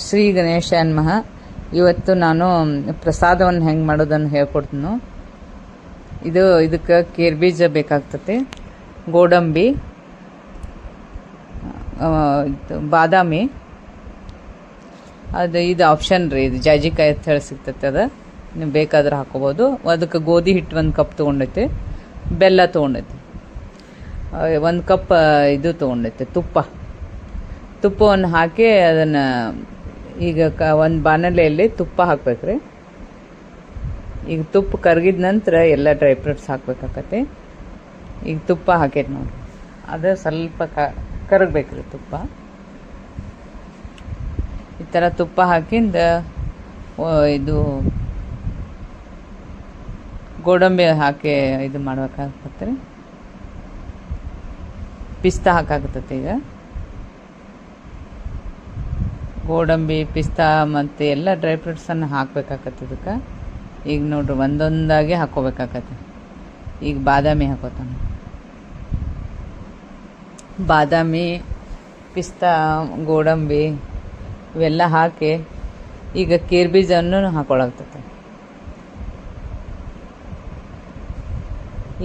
ಶ್ರೀ ಗಣೇಶ ನಮಃ. ಇವತ್ತು ನಾನು ಪ್ರಸಾದವನ್ನು ಹೆಂಗೆ ಮಾಡೋದನ್ನು ಹೇಳ್ಕೊಡ್ತೀನಿ. ಇದಕ್ಕೆ ಕೇರ್ ಬೀಜ ಬೇಕಾಗ್ತದೆ, ಗೋಡಂಬಿ, ಬಾದಾಮಿ, ಇದು ಆಪ್ಷನ್ ರೀ. ಇದು ಜಾಜಿಕಾಯಿ ಅಂತ ಹೇಳಿ ಸಿಗ್ತೈತೆ, ಅದು ನೀವು ಬೇಕಾದ್ರೆ ಹಾಕೋಬೋದು. ಅದಕ್ಕೆ ಗೋಧಿ ಹಿಟ್ಟು 1 ಕಪ್ ತೊಗೊಂಡೈತಿ, ಬೆಲ್ಲ ತೊಗೊಂಡೈತಿ, 1 ಕಪ್ ಇದು ತೊಗೊಂಡೈತಿ ತುಪ್ಪವನ್ನು ಹಾಕಿ ಅದನ್ನು ಈಗ ಒಂದು ಬಾಣಲೆಯಲ್ಲಿ ತುಪ್ಪ ಹಾಕ್ಬೇಕ್ರಿ. ಈಗ ತುಪ್ಪ ಕರಗಿದ ನಂತರ ಎಲ್ಲ ಡ್ರೈ ಫ್ರೂಟ್ಸ್ ಹಾಕ್ಬೇಕಾಗತ್ತೆ. ಈಗ ತುಪ್ಪ ಹಾಕೈತೆ ನೋಡಿ, ಅದು ಸ್ವಲ್ಪ ಕರಗಬೇಕ್ರಿ ತುಪ್ಪ. ಈ ಥರ ತುಪ್ಪ ಹಾಕಿಂದ ಇದು ಗೋಡಂಬಿ ಹಾಕಿ ಇದು ಮಾಡ್ಬೇಕಾಗತ್ತೆ ರೀ. ಪಿಸ್ತಾ ಹಾಕಾಗತ್ತೆ. ಈಗ ಗೋಡಂಬಿ, ಪಿಸ್ತಾ ಮತ್ತು ಎಲ್ಲ ಡ್ರೈ ಫ್ರೂಟ್ಸನ್ನು ಹಾಕ್ಬೇಕಾಗತ್ತೆ ಇದಕ್ಕೆ. ಈಗ ನೋಡ್ರಿ ಒಂದೊಂದಾಗಿ ಹಾಕ್ಕೋಬೇಕಾಗತ್ತೆ. ಈಗ ಬಾದಾಮಿ ಹಾಕೋತಾನೆ. ಬಾದಾಮಿ, ಪಿಸ್ತಾ, ಗೋಡಂಬಿ ಇವೆಲ್ಲ ಹಾಕಿ ಈಗ ಕೇರ್ ಬೀಜವನ್ನು ಹಾಕೊಳ್ಳಾಗ್ತದೆ.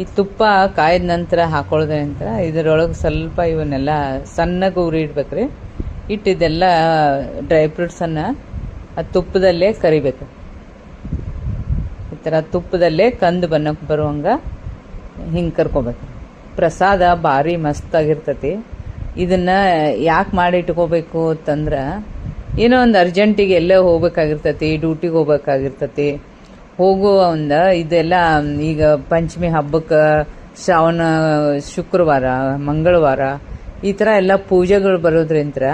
ಈ ತುಪ್ಪ ಕಾಯ್ದ ನಂತರ ಹಾಕೊಳ್ಳೋದ್ರಿಂದ ಇದರೊಳಗೆ ಸ್ವಲ್ಪ ಇವನ್ನೆಲ್ಲ ಸಣ್ಣಗೆ ಉರಿ ಇಡ್ಬೇಕ್ರಿ. ಇಟ್ಟಿದ್ದೆಲ್ಲ ಡ್ರೈ ಫ್ರೂಟ್ಸನ್ನು ಆ ತುಪ್ಪದಲ್ಲೇ ಕರಿಬೇಕು. ಈ ಥರ ತುಪ್ಪದಲ್ಲೇ ಕಂದು ಬಣ್ಣಕ್ಕೆ ಬರುವಂಗೆ ಹಿಂಗೆ ಕರ್ಕೋಬೇಕು. ಪ್ರಸಾದ ಭಾರಿ ಮಸ್ತಾಗಿರ್ತತಿ. ಇದನ್ನು ಯಾಕೆ ಮಾಡಿ ಇಟ್ಕೋಬೇಕು ಅಂತಂದ್ರೆ, ಏನೋ ಒಂದು ಅರ್ಜೆಂಟಿಗೆ ಎಲ್ಲೇ ಹೋಗ್ಬೇಕಾಗಿರ್ತತಿ, ಡ್ಯೂಟಿಗೆ ಹೋಗ್ಬೇಕಾಗಿರ್ತತಿ, ಇದೆಲ್ಲ ಈಗ ಪಂಚಮಿ ಹಬ್ಬಕ್ಕೆ, ಶ್ರಾವಣ ಶುಕ್ರವಾರ, ಮಂಗಳವಾರ ಈ ಥರ ಎಲ್ಲ ಪೂಜೆಗಳು ಬರೋದ್ರಿಂದ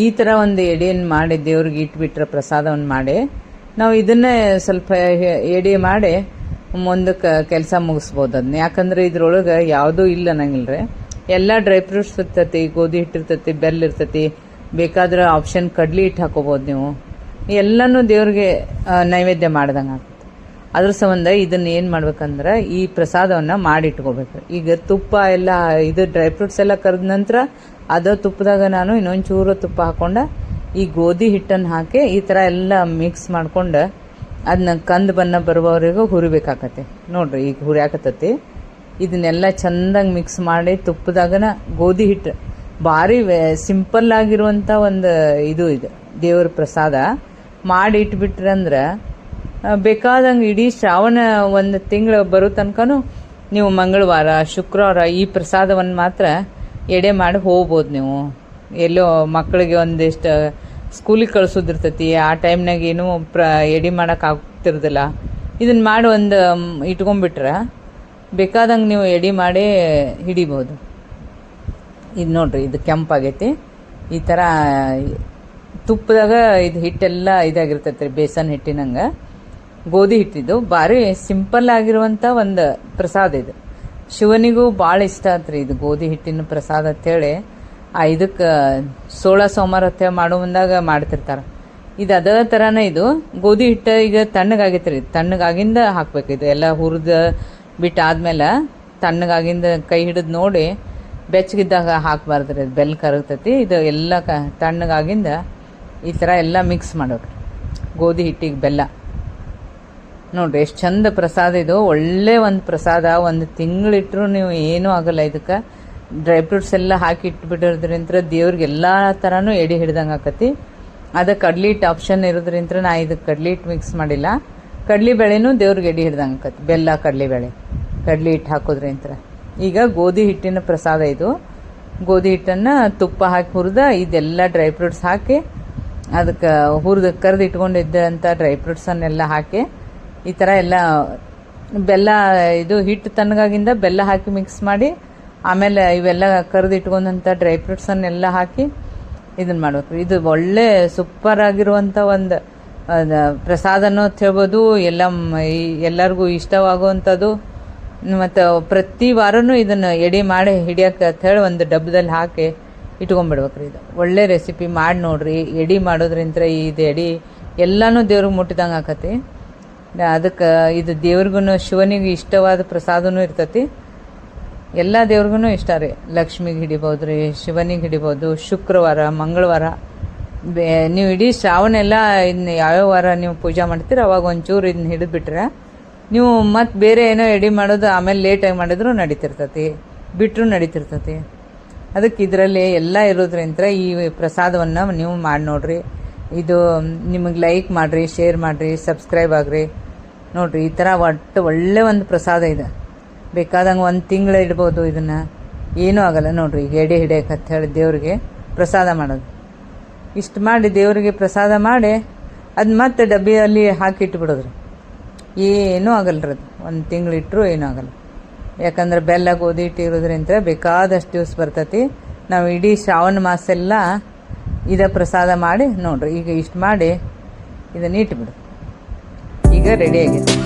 ಈ ಥರ ಒಂದು ಎಡೆಯನ್ನು ಮಾಡಿ ದೇವ್ರಿಗೆ ಇಟ್ಬಿಟ್ರೆ, ಪ್ರಸಾದವನ್ನು ಮಾಡಿ ನಾವು ಇದನ್ನೇ ಸ್ವಲ್ಪ ಎಡೆ ಮಾಡಿ ಮುಂದಕ್ಕೆ ಕೆಲಸ ಮುಗಿಸ್ಬೋದು ಅದನ್ನ. ಯಾಕಂದರೆ ಇದ್ರೊಳಗೆ ಯಾವುದೂ ಇಲ್ಲ ಅನ್ನಂಗಿಲ್ಲ ರೀ. ಎಲ್ಲ ಡ್ರೈ ಫ್ರೂಟ್ಸ್ ಇರ್ತೈತಿ, ಗೋಧಿ ಹಿಟ್ಟಿರ್ತೈತಿ, ಬೆಲ್ಲ ಇರ್ತೈತಿ, ಬೇಕಾದ್ರೆ ಆಪ್ಷನ್ ಕಡ್ಲಿ ಹಿಟ್ಟು ಹಾಕೋಬೋದು ನೀವು. ಎಲ್ಲನೂ ದೇವ್ರಿಗೆ ನೈವೇದ್ಯ ಮಾಡ್ದಂಗೆ ಆಗ್ತದೆ. ಅದ್ರ ಸಂಬಂಧ ಇದನ್ನ ಏನು ಮಾಡ್ಬೇಕಂದ್ರೆ, ಈ ಪ್ರಸಾದವನ್ನು ಮಾಡಿಟ್ಕೋಬೇಕು. ಈಗ ತುಪ್ಪ ಎಲ್ಲ ಇದು ಡ್ರೈ ಫ್ರೂಟ್ಸ್ ಎಲ್ಲ ಕರೆದ ನಂತರ ಅದು ತುಪ್ಪದಾಗ ನಾನು ಇನ್ನೊಂದು ಚೂರು ತುಪ್ಪ ಹಾಕೊಂಡ ಈ ಗೋಧಿ ಹಿಟ್ಟನ್ನು ಹಾಕಿ ಈ ಥರ ಎಲ್ಲ ಮಿಕ್ಸ್ ಮಾಡ್ಕೊಂಡು ಅದನ್ನ ಕಂದು ಬಣ್ಣ ಬರುವವರೆಗೂ ಹುರಿಬೇಕಾಗತ್ತೆ. ನೋಡ್ರಿ ಈಗ ಹುರಿಯಾಕತ್ತತಿ. ಇದನ್ನೆಲ್ಲ ಚೆಂದಾಗಿ ಮಿಕ್ಸ್ ಮಾಡಿ ತುಪ್ಪದಾಗನ ಗೋಧಿ ಹಿಟ್ಟು ಭಾರಿ ಸಿಂಪಲ್ ಆಗಿರುವಂಥ ಒಂದು ಇದು ದೇವ್ರ ಪ್ರಸಾದ ಮಾಡಿ ಇಟ್ಬಿಟ್ರಂದ್ರೆ ಬೇಕಾದಂಗೆ ಇಡೀ ಶ್ರಾವಣ 1 ತಿಂಗಳು ಬರೋ ತನಕನೂ ನೀವು ಮಂಗಳವಾರ, ಶುಕ್ರವಾರ ಈ ಪ್ರಸಾದವನ್ನು ಮಾತ್ರ ಎಡೆ ಮಾಡಿ ಹೋಗ್ಬೋದು. ನೀವು ಎಲ್ಲೋ ಮಕ್ಕಳಿಗೆ ಒಂದಿಷ್ಟು ಸ್ಕೂಲಿಗೆ ಕಳಿಸೋದಿರ್ತೈತಿ, ಆ ಟೈಮ್ನಾಗ ಏನೂ ಎಡೆ ಮಾಡೋಕೆ ಆಗ್ತಿರೋದಿಲ್ಲ. ಇದನ್ನು ಮಾಡಿ ಇಟ್ಕೊಂಡ್ಬಿಟ್ರೆ ಬೇಕಾದಂಗೆ ನೀವು ಎಡೆ ಮಾಡಿ ಹಿಡಿಬೋದು. ಇದು ನೋಡ್ರಿ, ಇದು ಕೆಂಪಾಗೈತಿ. ಈ ಥರ ತುಪ್ಪದಾಗ ಇದು ಹಿಟ್ಟೆಲ್ಲ ಇದಾಗಿರ್ತೈತೆ ರೀ, ಬೇಸನ್ ಹಿಟ್ಟಿನಂಗೆ. ಗೋಧಿ ಹಿಟ್ಟಿದ್ದು ಭಾರಿ ಸಿಂಪಲ್ ಆಗಿರುವಂಥ ಒಂದು ಪ್ರಸಾದ ಇದು. ಶಿವನಿಗೂ ಭಾಳ ಇಷ್ಟ ಆತ್ರಿ ಇದು ಗೋಧಿ ಹಿಟ್ಟಿನ ಪ್ರಸಾದ ಅಂತೇಳಿ. ಇದಕ್ಕೆ 16 ಸೋಮವಾರ ಅಂತ ಮಾಡೋ ಮುಂದಾಗ ಮಾಡ್ತಿರ್ತಾರೆ. ಇದು ಅದೇ ಥರನೇ ಇದು ಗೋಧಿ ಹಿಟ್ಟು ಈಗ ತಣ್ಣಗಾಗೈತೆ ರೀ. ತಣ್ಣಗಾಗಿಂದ ಹಾಕ್ಬೇಕು. ಇದು ಎಲ್ಲ ಹುರಿದು ಬಿಟ್ಟಾದ್ಮೇಲೆ ತಣ್ಣಗಾಗಿಂದ ಕೈ ಹಿಡಿದು ನೋಡಿ, ಬೆಚ್ಚಗಿದ್ದಾಗ ಹಾಕಬಾರ್ದು ರೀ, ಬೆಲ್ಲ ಕರಗ್ತೈತಿ. ಇದು ಎಲ್ಲ ತಣ್ಣಗಾಗಿಂದ ಈ ಥರ ಎಲ್ಲ ಮಿಕ್ಸ್ ಮಾಡೋದು ಗೋಧಿ ಹಿಟ್ಟಿಗೆ ಬೆಲ್ಲ. ನೋಡ್ರಿ ಎಷ್ಟು ಚಂದ ಪ್ರಸಾದ ಇದು. ಒಳ್ಳೆ ಒಂದು ಪ್ರಸಾದ. 1 ತಿಂಗಳಿಟ್ರು ನೀವು ಏನೂ ಆಗಲ್ಲ. ಇದಕ್ಕೆ ಡ್ರೈ ಫ್ರೂಟ್ಸ್ ಎಲ್ಲ ಹಾಕಿ ಇಟ್ಬಿಟ್ಟಿರೋದ್ರಿಂದ ದೇವ್ರಿಗೆ ಎಲ್ಲ ಥರನೂ ಎಡೆ ಹಿಡ್ದಂಗೆ ಆಕತಿ. ಅದು ಕಡ್ಲಿ ಹಿಟ್ಟು ಆಪ್ಷನ್ ಇರೋದ್ರಿಂದ ನಾ ಇದಕ್ಕೆ ಕಡ್ಲಿ ಹಿಟ್ಟು ಮಿಕ್ಸ್ ಮಾಡಿಲ್ಲ. ಕಡ್ಲಿ ಬೇಳೆನೂ ದೇವ್ರಿಗೆ ಎಡೆ ಹಿಡ್ದಂಗೆ ಆಕತಿ. ಬೆಲ್ಲ, ಕಡಲೆಬೇಳೆ, ಕಡ್ಲಿ ಹಿಟ್ಟು ಹಾಕೋದ್ರಿಂದ. ಈಗ ಗೋಧಿ ಹಿಟ್ಟಿನ ಪ್ರಸಾದ ಇದು. ಗೋಧಿ ಹಿಟ್ಟನ್ನು ತುಪ್ಪ ಹಾಕಿ ಹುರಿದ ಇದೆಲ್ಲ ಡ್ರೈ ಫ್ರೂಟ್ಸ್ ಹಾಕಿ ಅದಕ್ಕೆ ಕರೆದು ಇಟ್ಕೊಂಡಿದ್ದಂಥ ಡ್ರೈ ಫ್ರೂಟ್ಸನ್ನೆಲ್ಲ ಹಾಕಿ ಈ ಥರ ಎಲ್ಲ ಬೆಲ್ಲ, ಇದು ಹಿಟ್ಟು ತಣ್ಣಗಾಗಿಂದ ಬೆಲ್ಲ ಹಾಕಿ ಮಿಕ್ಸ್ ಮಾಡಿ ಆಮೇಲೆ ಇವೆಲ್ಲ ಕರೆದು ಇಟ್ಕೊಂಡಂಥ ಡ್ರೈ ಫ್ರೂಟ್ಸನ್ನೆಲ್ಲ ಹಾಕಿ ಇದನ್ನು ಮಾಡ್ಬೇಕು. ಇದು ಒಳ್ಳೆ ಸೂಪರ್ ಆಗಿರುವಂಥ ಒಂದು ಪ್ರಸಾದನೂ ಅಂತ ಹೇಳ್ಬೋದು. ಎಲ್ಲರಿಗೂ ಇಷ್ಟವಾಗುವಂಥದ್ದು. ಮತ್ತು ಪ್ರತಿ ವಾರನೂ ಇದನ್ನು ಎಡೆ ಮಾಡಿ ಹಿಡಿಯೋಕೆ ಅಂತ ಹೇಳಿ ಒಂದು ಡಬ್ಬದಲ್ಲಿ ಹಾಕಿ ಇಟ್ಕೊಂಡ್ಬಿಡ್ಬೇಕ್ರಿ. ಇದು ಒಳ್ಳೆ ರೆಸಿಪಿ ಮಾಡಿ ನೋಡ್ರಿ. ಎಡೆ ಮಾಡೋದ್ರಿಂದ ಇದು ಎಡೆ ಎಲ್ಲನೂ ದೇವ್ರಿಗೆ ಮುಟ್ಟಿದಂಗೆ ಆಕತಿ. ಅದಕ್ಕೆ ಇದು ದೇವ್ರಿಗೂ, ಶಿವನಿಗೆ ಇಷ್ಟವಾದ ಪ್ರಸಾದನೂ ಇರ್ತತಿ. ಎಲ್ಲ ದೇವ್ರಿಗೂ ಇಷ್ಟ ರೀ. ಲಕ್ಷ್ಮಿಗೆ ಹಿಡಿಬೋದು ರೀ, ಶಿವನಿಗೆ ಹಿಡಿಬೋದು. ಶುಕ್ರವಾರ, ಮಂಗಳವಾರ ನೀವು ಇಡೀ ಶ್ರಾವಣ ಎಲ್ಲ ಇನ್ನು ಯಾವ್ಯಾವ ವಾರ ನೀವು ಪೂಜೆ ಮಾಡ್ತೀರ ಅವಾಗ ಒಂಚೂರು ಇದನ್ನ ಹಿಡಿದ್ಬಿಟ್ರೆ ನೀವು ಮತ್ತೆ ಬೇರೆ ಏನೋ ಎಡೆ ಮಾಡೋದು ಆಮೇಲೆ ಲೇಟಾಗಿ ಮಾಡಿದ್ರು ನಡೀತಿರ್ತತಿ, ಬಿಟ್ಟರು ನಡೀತಿರ್ತತಿ. ಅದಕ್ಕೆ ಇದರಲ್ಲಿ ಎಲ್ಲ ಇರೋದ್ರಿಂದ ಈ ಪ್ರಸಾದವನ್ನು ನೀವು ಮಾಡಿ ನೋಡ್ರಿ. ಇದು ನಿಮಗೆ ಲೈಕ್ ಮಾಡಿರಿ, ಶೇರ್ ಮಾಡಿರಿ, ಸಬ್ಸ್ಕ್ರೈಬ್ ಆಗ್ರಿ. ನೋಡಿರಿ ಈ ಥರ ಒಳ್ಳೆ ಒಂದು ಪ್ರಸಾದ ಇದೆ. ಬೇಕಾದಂಗೆ ಒಂದು ತಿಂಗಳು ಇಡ್ಬೋದು ಇದನ್ನು, ಏನೂ ಆಗಲ್ಲ. ನೋಡಿರಿ ಈಗ ಎಡೆ ಹಿಡಿಯಕ್ಕೆ ಅಂತ ಹೇಳಿ ದೇವ್ರಿಗೆ ಪ್ರಸಾದ ಮಾಡೋದು. ಇಷ್ಟು ಮಾಡಿ ದೇವರಿಗೆ ಪ್ರಸಾದ ಮಾಡಿ ಅದು ಮತ್ತೆ ಡಬ್ಬಿಯಲ್ಲಿ ಹಾಕಿಟ್ಬಿಡೋದ್ರಿ. ಏನೂ ಆಗಲ್ಲ ಅದು, ಒಂದು ತಿಂಗಳಿಟ್ಟರು ಏನೂ ಆಗಲ್ಲ. ಯಾಕಂದ್ರೆ ಬೆಲ್ಲ ಗೋಧಿ ಇಟ್ಟಿರೋದ್ರಿಂದ ಬೇಕಾದಷ್ಟು ದಿವಸ ಬರ್ತೈತಿ. ನಾವು ಇಡೀ ಶ್ರಾವಣ ಮಾಸ ಎಲ್ಲ ಇದೇ ಪ್ರಸಾದ ಮಾಡಿ ನೋಡ್ರಿ. ಈಗ ಇಷ್ಟು ಮಾಡಿ ಇದನ್ನ ಇಟ್ಬಿಡು. ಈಗ ರೆಡಿ ಆಗಿದೆ.